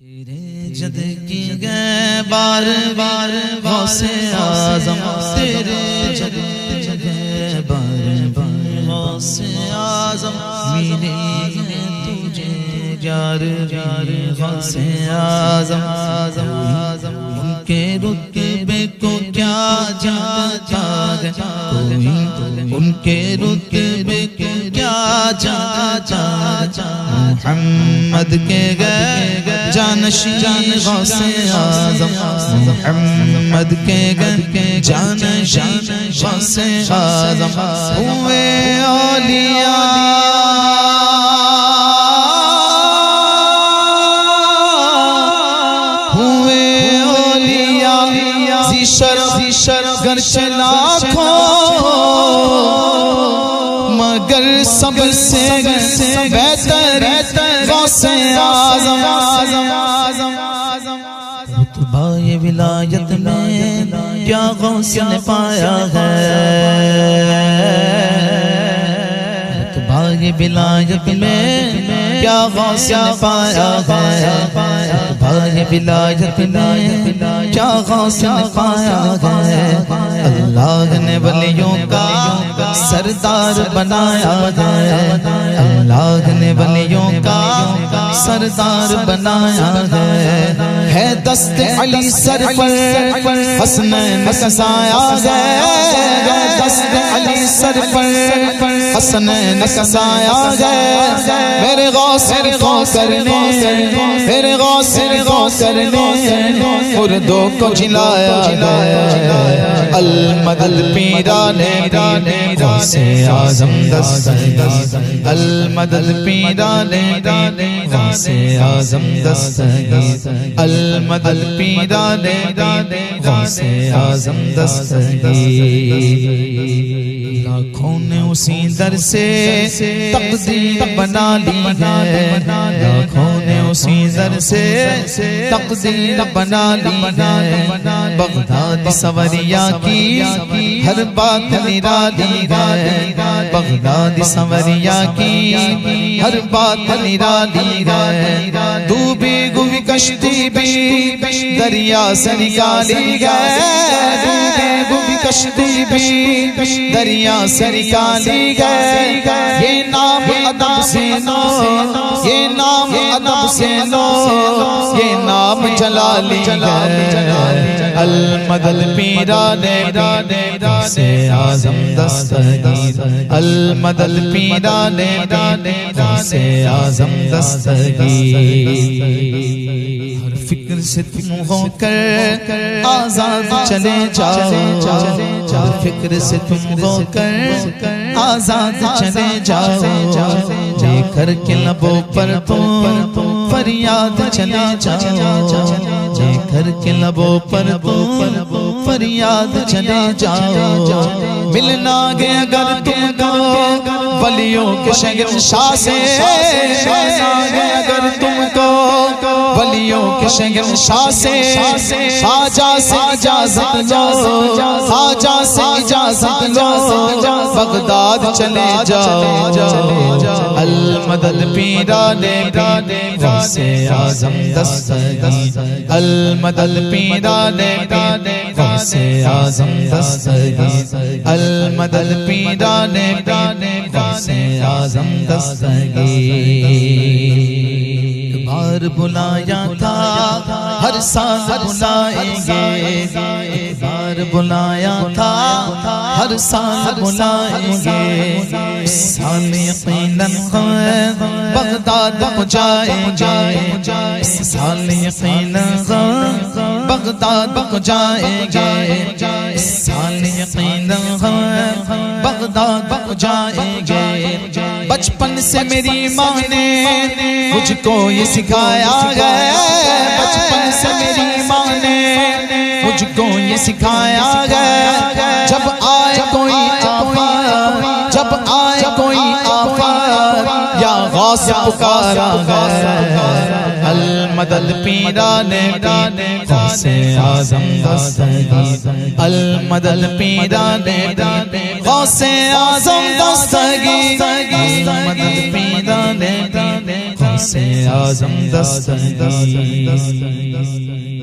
تیرے جد کی گئے بار بار غوث اعظم، تیرے جد کی گئے بار بار غوث اعظم، میرے ہیں تجھے یار یار غوث اعظم، ان کے رتبے کو کیا جانتا ہے کوئی، ان کے رتبے کو کیا جانتا محمد کے گئے جانشین غوث اعظم، محمد کے گئے جانشین غوث اعظم، ہوئے اولیاء گرچہ لاکھوں مگر سب سے بہتر غوث اعظم، رتبہ ولایت میں کیا غوث نے پایا ہے، رتبہ ولایت میں کیا غوث نے پایا ہے، رتبہ ولایت میں کیا غوث نے پایا ہے، اللہ نے ولیوں کا سردار بنایا ہے، اللہ نے ولیوں کا سردار بنایا ہے دست علی سر پر حسنین کا سایہ ہے، دست علی سر پر حسنین کا سایہ ہے، میرے غوث کرنے میرے غوث کرنے مردوں کو جلایا ہے، المدد پیرانے غوث اعظم دستگیر، المدد پیرانے غوث اعظم دستگیر، المدد پیرانے غوث اعظم دستگیر، لاکھوں نے اسی در سے تقدیر بنا لی ہے، لاکھوں نے اسی در سے تقدیر بنا لی ہے، بغداد سوریا کی ہر بات نرالی ہے، بغداد سوریا کی ہر بات نرالی ہے، ڈوبی ہوئی کشتی بھی دریا سے نکالی گئے، ڈوبی ہوئی کشتی بھی دریا سے نکالی گئے، یہ نام ادب سے لو، یہ نام ادب سے لو، یہ نام جلالی ہے، المدد پیرانے غوث اعظم دستگیر، المدد پیرانے غوث اعظم دستگیر، ہر فکر سے تم ہو کر آزاد چلے جاؤ، ہر فکر سے تم ہو کر آزاد چلے جاؤ، لے کر کے لبوں پر تم فریاد چلے جاؤ، لے کر کے لبوں پر فریاد چلے جاؤ، ملنا گے اگر تم کو ولیوں کے شہنشاہ سے، ملنا گے اگر تم کو ولیوں کے شہنشاہ سے، خواجہ سے اجازت لو، خواجہ سے اجازت لو، بغداد چلے جاؤ، المدد پیرانے غوث اعظم دستگیر، المدد پیرانے غوث اعظم دستگیر، المدد پیرانے غوث اعظم دستگیر، بار بلایا تھا ہر سال بلائیں گے، بار بلایا تھا ہر سال بلائیں گے، اس سال یقیناً بغداد پہنچائیں گے، اس سال یقیناً بغداد پہنچائیں گے، اس سال یقیناً بغداد پہنچائیں گے، بچپن سے میری ماں نے مجھ کو یہ سکھایا ہے، بچپن سے میری ماں نے مجھ کو یہ سکھایا ہے، جب آئے کوئی آفت، جب آئے کوئی آفت یا غوث پکارا ہے، المدد پیرانے غوث اعظم دستگیر، المدد پیرانے غوث اعظم دستگیر، المدد پیرانے غوثِ اعظم دستگیر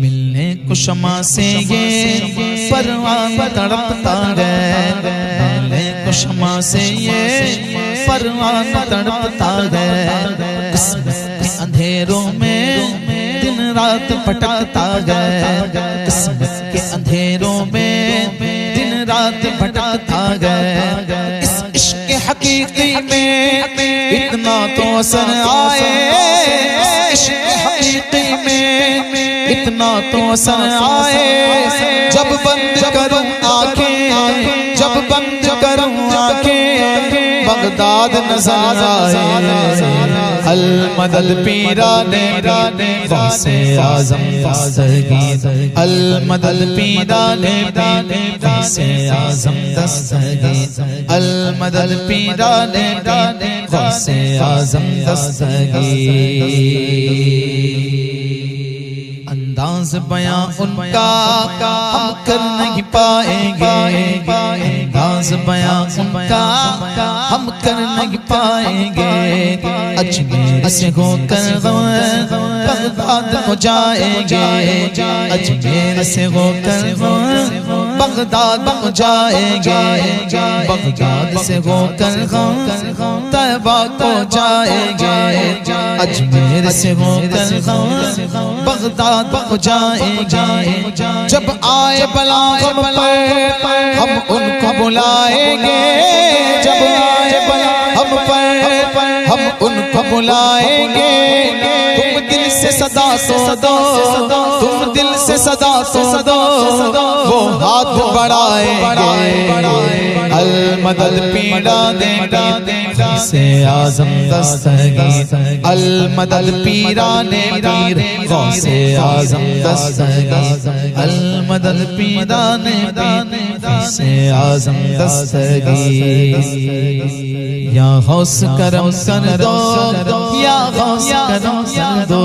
ملنے کو شمع سے یہ پروان تڑپتا گئے ملنے کو شمع سے یہ پروان تڑپتا گئے قسمت کے اندھیروں میں دن رات بھٹکتا گئے قسمت کے اندھیروں میں دن رات بھٹکتا گئے اس عشق حقیقی میں اتنا تو اثر آئے اس عشق حقیقی میں اتنا تو اثر آئے جب بند کروں آنکھیں جب بند کروں آنکھیں بغداد نظر آئے المدد پیران غوثِ اعظم دستگیر المدد پیران غوثِ اعظم دستگیر المدد پیران غوثِ اعظم دستگیر انداز بیاں ان کا ہم کر نہیں پائیں گے انداز بیاں ان کا ہم کر نہیں پائیں گے اجمیر سے ہو کر بغداد ہو جائیں گے اجمیر سے ہو کر بغداد ہو جائیں گے بغداد سے ہو کر طیبہ کو جائیں گے اجمیر سے ہو کر بغداد ہو جائیں گے جب آئے بلا ہم پر ہم ان کو بلائیں گے جب آئے بلا ہم پر ہم ان کو بلائیں گے تم دل سے صدا تو دو تم دل سے صدا تو دو وہ ہاتھ بڑھائیں گے المدد پیران غوثِ اعظم دستگیر المدد پیران غوثِ اعظم دستگیر المدد پیران غوثِ اعظم دستگیر یا غوث کرم کر دو یا غوث کرم کر دو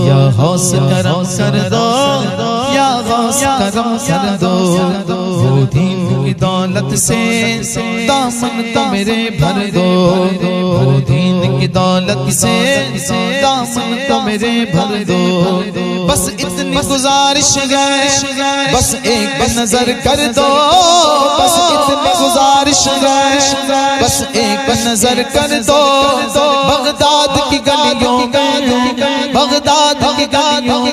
یا غوث کرم کر دو یا غوث کرم کر دو وہ دین کی دولت سے دامن تو میرے بھر دو وہ دین کی دولت سے دامن تو میرے بھر دو بس اتنی گزارش ہے بس ایک نظر کر دو بس اتنی گزارش ہے بس ایک نظر کر دو بغداد کی گلیوں بغداد کی گلیوں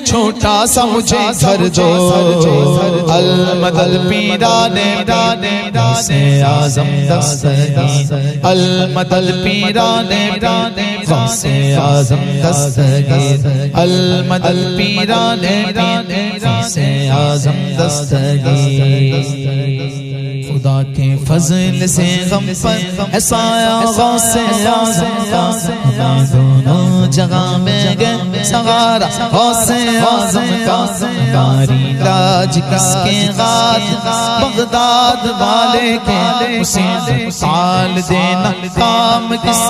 چھوٹا سا مجھے گھر دو المدد پیران غوثِ اعظم دستگیر المدد پیران غوثِ اعظم دستگیر المدد پیران غوثِ اعظم دستگیر خدا کے فضل سے غم پر ہے سایہ غوثِ اعظم کا ہمیں دونوں جگہ میں گئے سہارا غوثِ اعظم کا ہماری لاج کس کے غات بغداد والے کے حسین سال دینا کام کس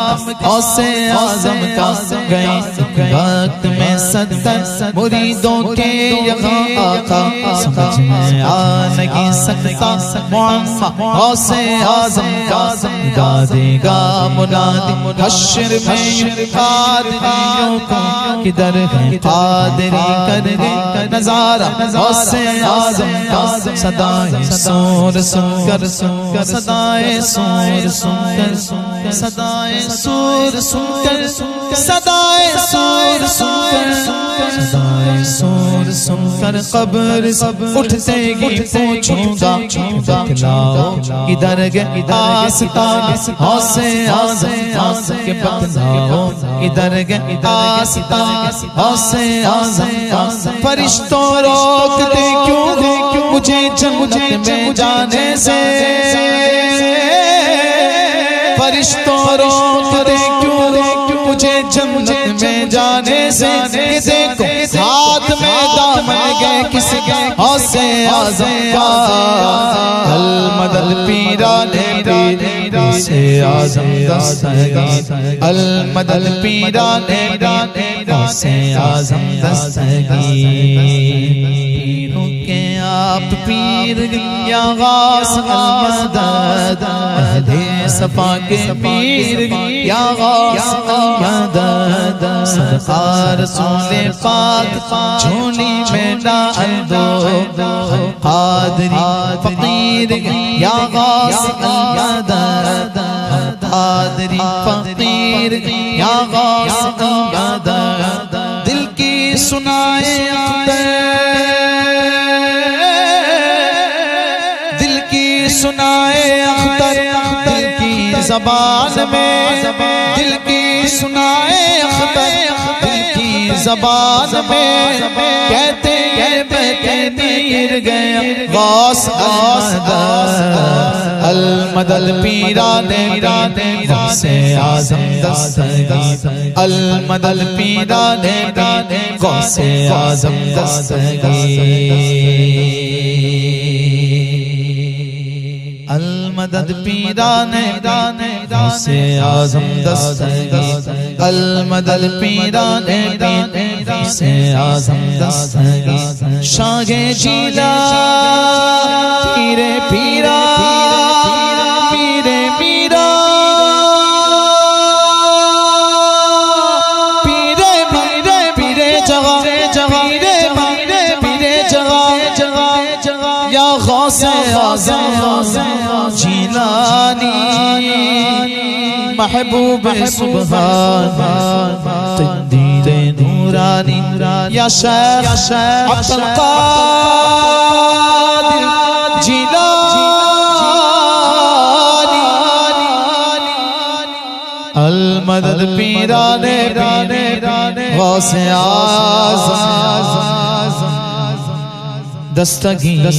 غوثِ اعظم کا گئے وقت میں 70 مریدوں کے یہاں آقا سمجھ میں آ نہیں سکتا معمہ غوثِ اعظم کا دادے گا منادی حشر میں قادریوں کو کدھر ہے قادری کر دے نظارہ غوثِ اعظم کا صدائے سور سن کر صدائے سور سن کر صدائے سور سن کر صدائے سور سن کر صدائے سور سن کر قبر اٹھتے گی پوچھوں گا بتلاؤ ادھر گئے آستان غوثِ اعظم کے بتلاؤ ادھر گئے آستان غوثِ اعظم فرشتوں روکتے کیوں مجھے جنت میں جانے سے فرشتوں روکتے کیوں مجھے جنت میں جانے سے دیکھو ہاتھ میں دامن گئے کس گئے غوثِ اعظم کا المدد پیران غوثِ اعظم دستگیر المدد پیران غوثِ اعظم دستگیر پیروں کے آپ پیر یا غوث المدد اہل صفا کے پیر یا غوث المدد صدقہ رسول پاک جھولی میں ڈال دو قادری فقیر یا غوث المدد قادری فقیر یا غوث المدد دل کی سنائے دل کی سنائے اختر دل کی زبان میں دل کی سنائے اختر دل کی زبان میں کہتے ہیں بتدیر گیا غوث المدد پیران غوث اعظم دستگیر المدد پیران غوث اعظم دستگیر المدد پیران غوث اعظم دستگیر المدد پیران غوث اعظم دستگیر شاہ جیلا پیرے پیرا پیرے میرا پیرے میرے پیرے جگہ پیرے میرے پیرے جگہ یا غوث اعظم جیلانی محبوب سبحان قدیر نورانی یا شیخ عبد القادر جیلانی المدد پیران غوث اعظم دستگیر